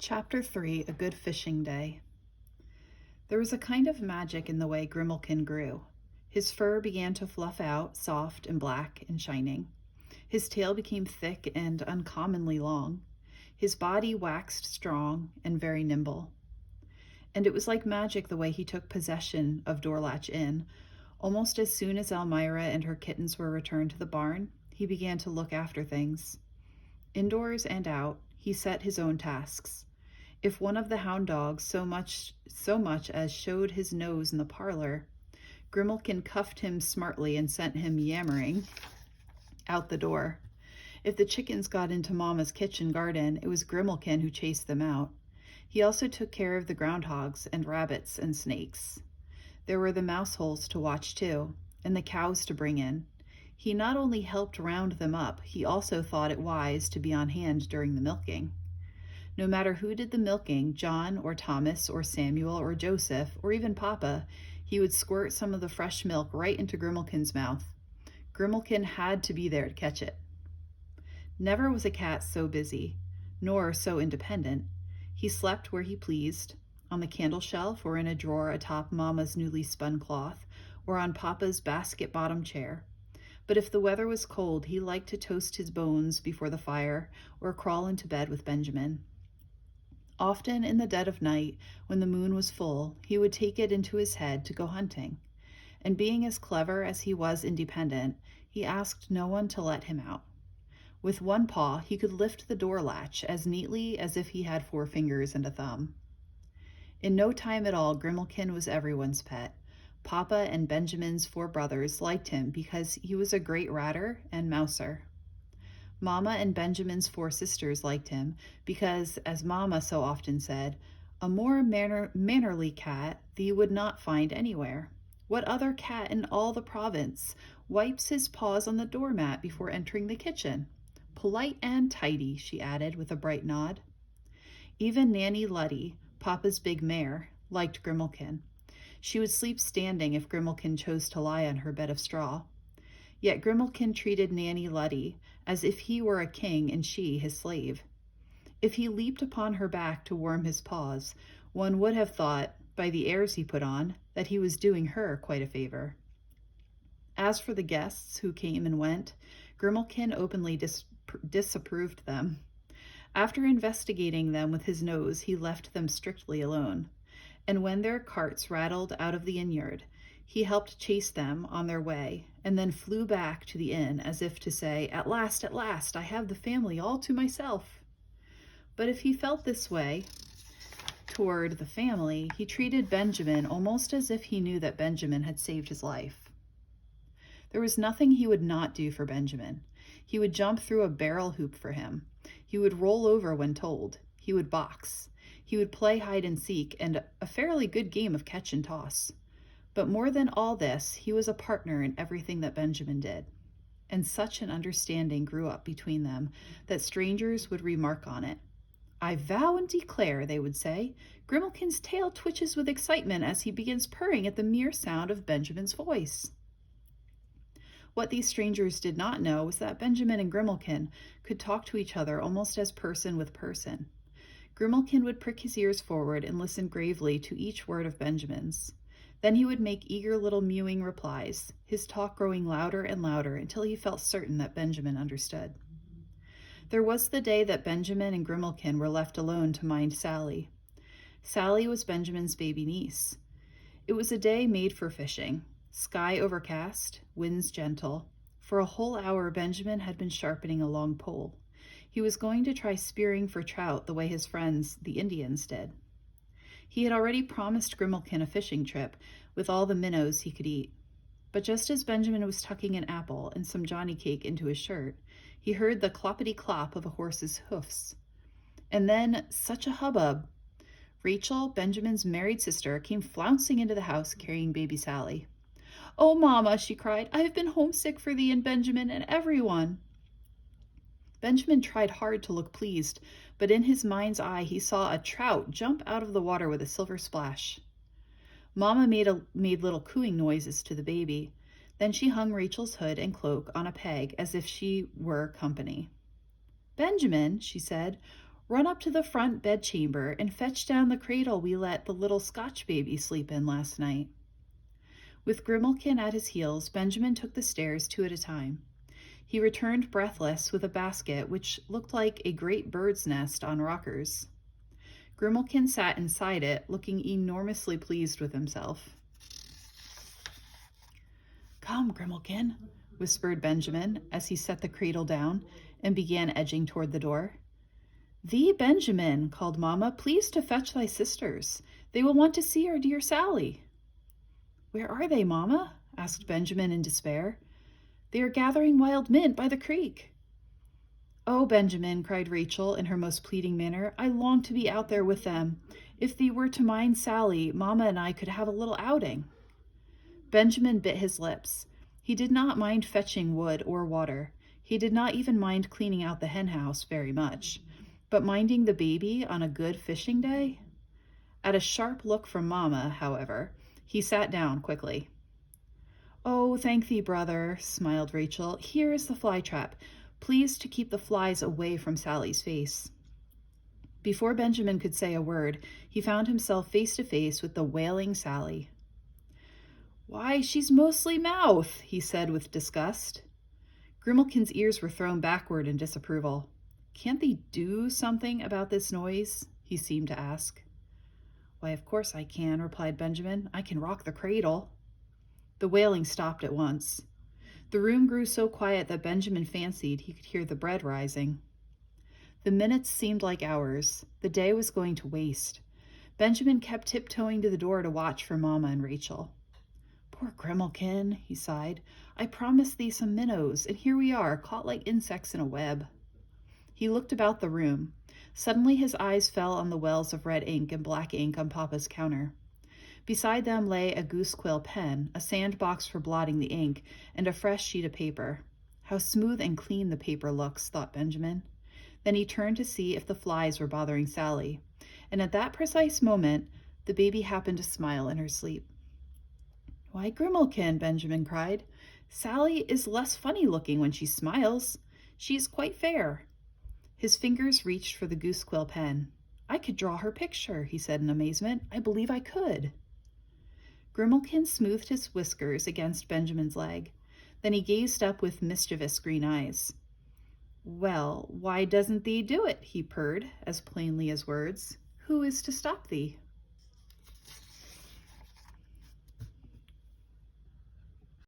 Chapter 3, A Good Fishing Day. There was a kind of magic in the way Grimalkin grew. His fur began to fluff out, soft and black and shining. His tail became thick and uncommonly long. His body waxed strong and very nimble. And it was like magic the way he took possession of Dorlatch Inn. Almost as soon as Elmira and her kittens were returned to the barn, he began to look after things. Indoors and out, he set his own tasks. If one of the hound dogs so much as showed his nose in the parlor, Grimalkin cuffed him smartly and sent him yammering out the door. If the chickens got into Mama's kitchen garden, it was Grimalkin who chased them out. He also took care of the groundhogs and rabbits and snakes. There were the mouse holes to watch too, and the cows to bring in. He not only helped round them up, he also thought it wise to be on hand during the milking. No matter who did the milking, John or Thomas or Samuel or Joseph or even Papa, he would squirt some of the fresh milk right into Grimalkin's mouth. Grimalkin had to be there to catch it. Never was a cat so busy, nor so independent. He slept where he pleased, on the candle shelf or in a drawer atop Mama's newly spun cloth, or on Papa's basket-bottom chair. But if the weather was cold, he liked to toast his bones before the fire or crawl into bed with Benjamin. Often in the dead of night, when the moon was full, he would take it into his head to go hunting. And being as clever as he was independent, he asked no one to let him out. With one paw, he could lift the door latch as neatly as if he had 4 fingers and a thumb. In no time at all, Grimalkin was everyone's pet. Papa and Benjamin's 4 brothers liked him because he was a great ratter and mouser. Mama and Benjamin's 4 sisters liked him because, as Mama so often said, a more mannerly cat thee would not find anywhere. What other cat in all the province wipes his paws on the doormat before entering the kitchen? Polite and tidy, she added with a bright nod. Even Nanny Luddy, Papa's big mare, liked Grimalkin. She would sleep standing if Grimalkin chose to lie on her bed of straw. Yet Grimalkin treated Nanny Luddy as if he were a king and she his slave. If he leaped upon her back to warm his paws, one would have thought, by the airs he put on, that he was doing her quite a favor. As for the guests who came and went, Grimalkin openly disapproved them. After investigating them with his nose, he left them strictly alone. And when their carts rattled out of the inn-yard, he helped chase them on their way, and then flew back to the inn as if to say, at last, I have the family all to myself. But if he felt this way toward the family, he treated Benjamin almost as if he knew that Benjamin had saved his life. There was nothing he would not do for Benjamin. He would jump through a barrel hoop for him. He would roll over when told. He would box. He would play hide and seek and a fairly good game of catch and toss. But more than all this, he was a partner in everything that Benjamin did. And such an understanding grew up between them that strangers would remark on it. I vow and declare, they would say, Grimalkin's tail twitches with excitement as he begins purring at the mere sound of Benjamin's voice. What these strangers did not know was that Benjamin and Grimalkin could talk to each other almost as person with person. Grimalkin would prick his ears forward and listen gravely to each word of Benjamin's. Then he would make eager little mewing replies, his talk growing louder and louder until he felt certain that Benjamin understood. There was the day that Benjamin and Grimalkin were left alone to mind Sally. Sally was Benjamin's baby niece. It was a day made for fishing. Sky overcast, winds gentle. For a whole hour, Benjamin had been sharpening a long pole. He was going to try spearing for trout the way his friends, the Indians, did. He had already promised Grimalkin a fishing trip with all the minnows he could eat. But just as Benjamin was tucking an apple and some Johnny cake into his shirt, he heard the cloppity-clop of a horse's hoofs. And then such a hubbub! Rachel, Benjamin's married sister, came flouncing into the house carrying baby Sally. "Oh, Mama," she cried, "I have been homesick for thee and Benjamin and everyone." Benjamin tried hard to look pleased, but in his mind's eye he saw a trout jump out of the water with a silver splash. Mama made little cooing noises to the baby. Then she hung Rachel's hood and cloak on a peg as if she were company. "Benjamin," she said, Run up to the front bedchamber and fetch down the cradle we let the little Scotch baby sleep in last night." With Grimalkin at his heels, Benjamin took the stairs 2 at a time. He returned breathless with a basket which looked like a great bird's nest on rockers. Grimalkin sat inside it, looking enormously pleased with himself. "Come, Grimalkin," whispered Benjamin as he set the cradle down and began edging toward the door. "Thee, Benjamin," called Mamma, "please to fetch thy sisters. They will want to see our dear Sally." "Where are they, Mamma?" asked Benjamin in despair. "They are gathering wild mint by the creek." "Oh, Benjamin," cried Rachel in her most pleading manner, "I long to be out there with them. If thee were to mind Sally, Mamma and I could have a little outing." Benjamin bit his lips. He did not mind fetching wood or water. He did not even mind cleaning out the hen house very much. But minding the baby on a good fishing day? At a sharp look from Mamma, however, he sat down quickly. "Oh, thank thee, brother," smiled Rachel. "Here is the fly trap. Please to keep the flies away from Sally's face." Before Benjamin could say a word, he found himself face to face with the wailing Sally. "Why, she's mostly mouth," he said with disgust. Grimalkin's ears were thrown backward in disapproval. "Can't thee do something about this noise?" he seemed to ask. "Why, of course I can," replied Benjamin. "I can rock the cradle." The wailing stopped at once. The room grew so quiet that Benjamin fancied he could hear the bread rising. The minutes seemed like hours. The day was going to waste. Benjamin kept tiptoeing to the door to watch for Mamma and Rachel. "Poor Grimalkin," he sighed. "I promised thee some minnows, and here we are, caught like insects in a web." He looked about the room. Suddenly his eyes fell on the wells of red ink and black ink on Papa's counter. Beside them lay a goosequill pen, a sandbox for blotting the ink, and a fresh sheet of paper. How smooth and clean the paper looks, thought Benjamin. Then he turned to see if the flies were bothering Sally, and at that precise moment the baby happened to smile in her sleep. "Why, Grimalkin," Benjamin cried, "Sally is less funny looking when she smiles. She is quite fair." His fingers reached for the goosequill pen. "I could draw her picture," he said in amazement. "I believe I could." Grimalkin smoothed his whiskers against Benjamin's leg. Then he gazed up with mischievous green eyes. "Well, why doesn't thee do it?" he purred, as plainly as words. "Who is to stop thee?"